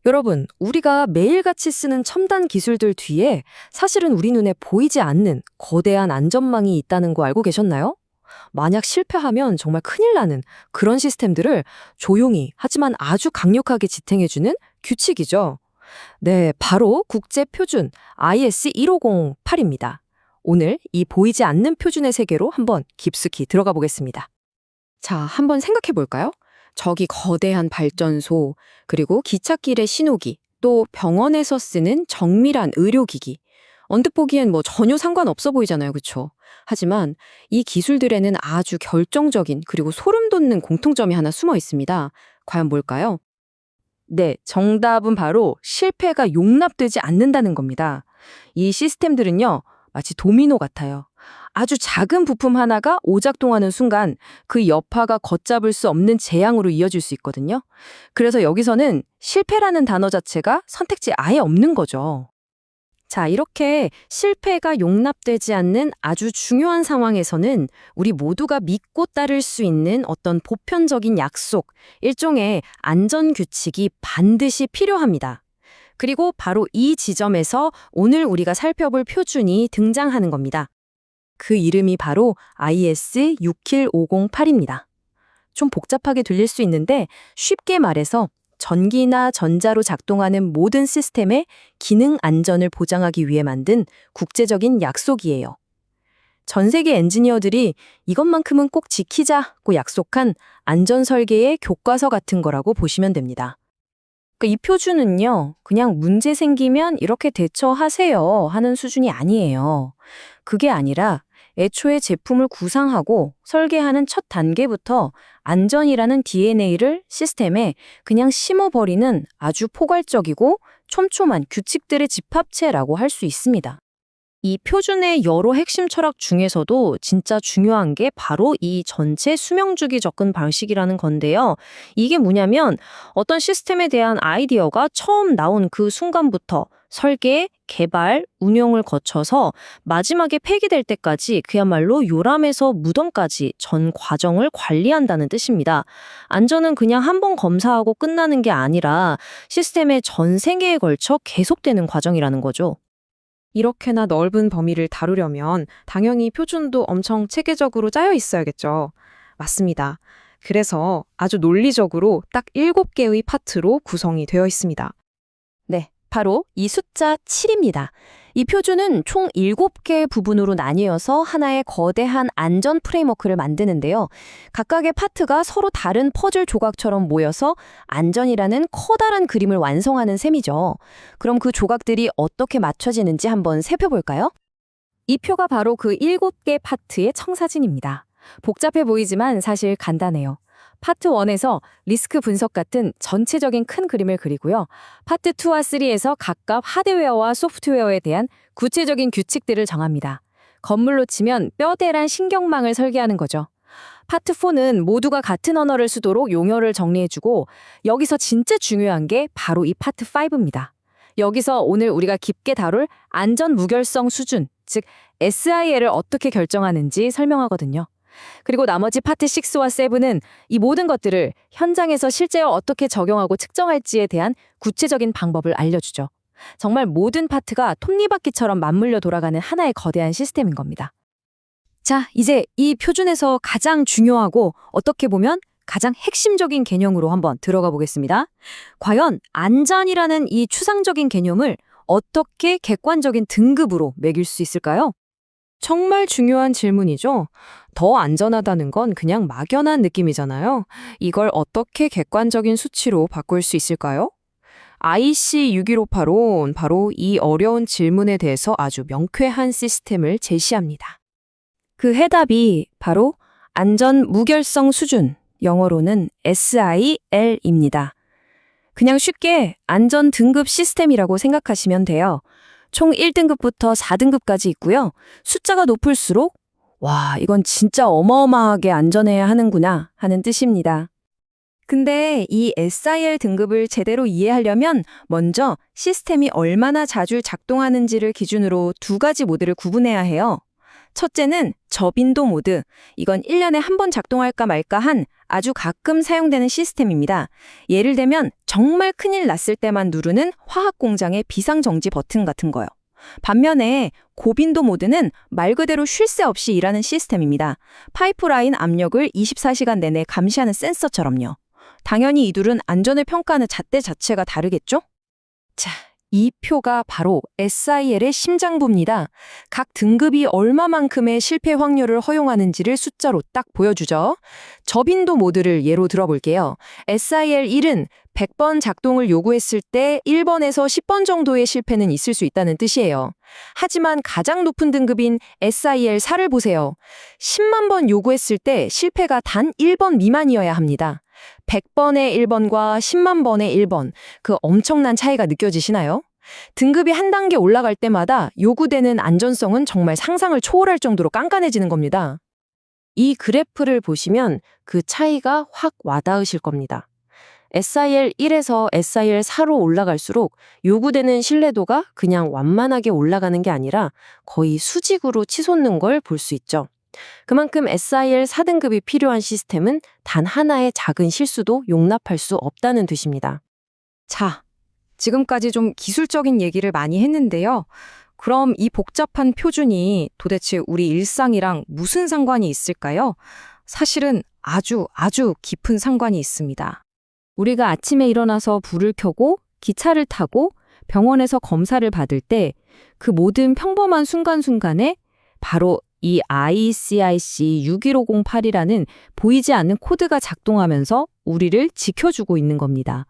여러분, 우리가 매일같이 쓰는 첨단 기술들 뒤에 사실은 우리 눈에 보이지 않는 거대한 안전망이 있다는 거 알고 계셨나요? 만약 실패하면 정말 큰일 나는 그런 시스템들을 조용히 하지만 아주 강력하게 지탱해주는 규칙이죠. 네, 바로 국제표준 IS 150-8입니다. 오늘 이 보이지 않는 표준의 세계로 한번 깊숙이 들어가 보겠습니다. 자, 한번 생각해 볼까요? 저기 거대한 발전소, 그리고 기찻길의 신호기, 또 병원에서 쓰는 정밀한 의료기기. 언뜻 보기엔 전혀 상관없어 보이잖아요, 그쵸? 하지만 이 기술들에는 아주 결정적인 그리고 소름 돋는 공통점이 하나 숨어 있습니다. 과연 뭘까요? 네, 정답은 바로 실패가 용납되지 않는다는 겁니다. 이 시스템들은요, 마치 도미노 같아요. 아주 작은 부품 하나가 오작동하는 순간 그 여파가 걷잡을 수 없는 재앙으로 이어질 수 있거든요. 그래서 여기서는 실패라는 단어 자체가 선택지 아예 없는 거죠. 자, 이렇게 실패가 용납되지 않는 아주 중요한 상황에서는 우리 모두가 믿고 따를 수 있는 어떤 보편적인 약속, 일종의 안전규칙이 반드시 필요합니다. 그리고 바로 이 지점에서 오늘 우리가 살펴볼 표준이 등장하는 겁니다. 그 이름이 바로 IS 61508입니다. 좀 복잡하게 들릴 수 있는데 쉽게 말해서 전기나 전자로 작동하는 모든 시스템의 기능 안전을 보장하기 위해 만든 국제적인 약속이에요. 전 세계 엔지니어들이 이것만큼은 꼭 지키자고 약속한 안전 설계의 교과서 같은 거라고 보시면 됩니다. 이 표준은요, 그냥 문제 생기면 이렇게 대처하세요 하는 수준이 아니에요. 그게 아니라 애초에 제품을 구상하고 설계하는 첫 단계부터 안전이라는 DNA를 시스템에 그냥 심어버리는 아주 포괄적이고 촘촘한 규칙들의 집합체라고 할 수 있습니다. 이 표준의 여러 핵심 철학 중에서도 진짜 중요한 게 바로 이 전체 수명주기 접근 방식이라는 건데요. 이게 뭐냐면 어떤 시스템에 대한 아이디어가 처음 나온 그 순간부터 설계, 개발, 운영을 거쳐서 마지막에 폐기될 때까지 그야말로 요람에서 무덤까지 전 과정을 관리한다는 뜻입니다. 안전은 그냥 한 번 검사하고 끝나는 게 아니라 시스템의 전 생애에 걸쳐 계속되는 과정이라는 거죠. 이렇게나 넓은 범위를 다루려면 당연히 표준도 엄청 체계적으로 짜여 있어야겠죠. 맞습니다. 그래서 아주 논리적으로 딱 7개의 파트로 구성이 되어 있습니다. 네, 바로 이 숫자 7입니다. 이 표준은 총 7개의 부분으로 나뉘어서 하나의 거대한 안전 프레임워크를 만드는데요. 각각의 파트가 서로 다른 퍼즐 조각처럼 모여서 안전이라는 커다란 그림을 완성하는 셈이죠. 그럼 그 조각들이 어떻게 맞춰지는지 한번 살펴볼까요? 이 표가 바로 그 7개 파트의 청사진입니다. 복잡해 보이지만 사실 간단해요. 파트 1에서 리스크 분석 같은 전체적인 큰 그림을 그리고요. 파트 2와 3에서 각각 하드웨어와 소프트웨어에 대한 구체적인 규칙들을 정합니다. 건물로 치면 뼈대란 신경망을 설계하는 거죠. 파트 4는 모두가 같은 언어를 쓰도록 용어를 정리해주고 여기서 진짜 중요한 게 바로 이 파트 5입니다. 여기서 오늘 우리가 깊게 다룰 안전 무결성 수준, 즉 SIL을 어떻게 결정하는지 설명하거든요. 그리고 나머지 파트 6와 7은 이 모든 것들을 현장에서 실제 어떻게 적용하고 측정할지에 대한 구체적인 방법을 알려주죠. 정말 모든 파트가 톱니바퀴처럼 맞물려 돌아가는 하나의 거대한 시스템인 겁니다. 자, 이제 이 표준에서 가장 중요하고 어떻게 보면 가장 핵심적인 개념으로 한번 들어가 보겠습니다. 과연 안전이라는 이 추상적인 개념을 어떻게 객관적인 등급으로 매길 수 있을까요? 정말 중요한 질문이죠. 더 안전하다는 건 그냥 막연한 느낌이잖아요. 이걸 어떻게 객관적인 수치로 바꿀 수 있을까요? IC 61585는 바로 이 어려운 질문에 대해서 아주 명쾌한 시스템을 제시합니다. 그 해답이 바로 안전 무결성 수준, 영어로는 SIL입니다. 그냥 쉽게 안전 등급 시스템이라고 생각하시면 돼요. 총 1등급부터 4등급까지 있고요. 숫자가 높을수록 와, 이건 진짜 어마어마하게 안전해야 하는구나 하는 뜻입니다. 근데 이 SIL 등급을 제대로 이해하려면 먼저 시스템이 얼마나 자주 작동하는지를 기준으로 두 가지 모드를 구분해야 해요. 첫째는 저빈도 모드. 이건 1년에 한 번 작동할까 말까 한 아주 가끔 사용되는 시스템입니다. 예를 들면 정말 큰일 났을 때만 누르는 화학 공장의 비상정지 버튼 같은 거요. 반면에 고빈도 모드는 말 그대로 쉴 새 없이 일하는 시스템입니다. 파이프라인 압력을 24시간 내내 감시하는 센서처럼요. 당연히 이 둘은 안전을 평가하는 잣대 자체가 다르겠죠? 자, 이 표가 바로 SIL의 심장부입니다. 각 등급이 얼마만큼의 실패 확률을 허용하는지를 숫자로 딱 보여주죠. 저빈도 모드를 예로 들어볼게요. SIL 1은 100번 작동을 요구했을 때 1번에서 10번 정도의 실패는 있을 수 있다는 뜻이에요. 하지만 가장 높은 등급인 SIL 4를 보세요. 10만 번 요구했을 때 실패가 단 1번 미만이어야 합니다. 100번의 1번과 10만 번의 1번, 그 엄청난 차이가 느껴지시나요? 등급이 한 단계 올라갈 때마다 요구되는 안전성은 정말 상상을 초월할 정도로 깐깐해지는 겁니다. 이 그래프를 보시면 그 차이가 확 와닿으실 겁니다. SIL 1에서 SIL 4로 올라갈수록 요구되는 신뢰도가 그냥 완만하게 올라가는 게 아니라 거의 수직으로 치솟는 걸 볼 수 있죠. 그만큼 SIL 4등급이 필요한 시스템은 단 하나의 작은 실수도 용납할 수 없다는 뜻입니다. 자, 지금까지 좀 기술적인 얘기를 많이 했는데요. 그럼 이 복잡한 표준이 도대체 우리 일상이랑 무슨 상관이 있을까요? 사실은 아주 깊은 상관이 있습니다. 우리가 아침에 일어나서 불을 켜고 기차를 타고 병원에서 검사를 받을 때 그 모든 평범한 순간순간에 바로 이 ICIC 61508이라는 보이지 않는 코드가 작동하면서 우리를 지켜주고 있는 겁니다.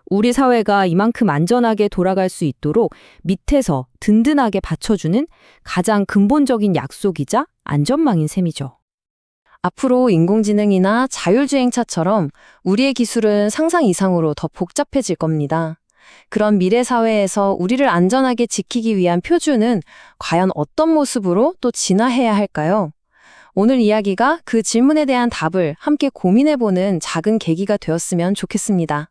우리 사회가 이만큼 안전하게 돌아갈 수 있도록 밑에서 든든하게 받쳐주는 가장 근본적인 약속이자 안전망인 셈이죠. 앞으로 인공지능이나 자율주행차처럼 우리의 기술은 상상 이상으로 더 복잡해질 겁니다. 그런 미래 사회에서 우리를 안전하게 지키기 위한 표준은 과연 어떤 모습으로 또 진화해야 할까요? 오늘 이야기가 그 질문에 대한 답을 함께 고민해보는 작은 계기가 되었으면 좋겠습니다.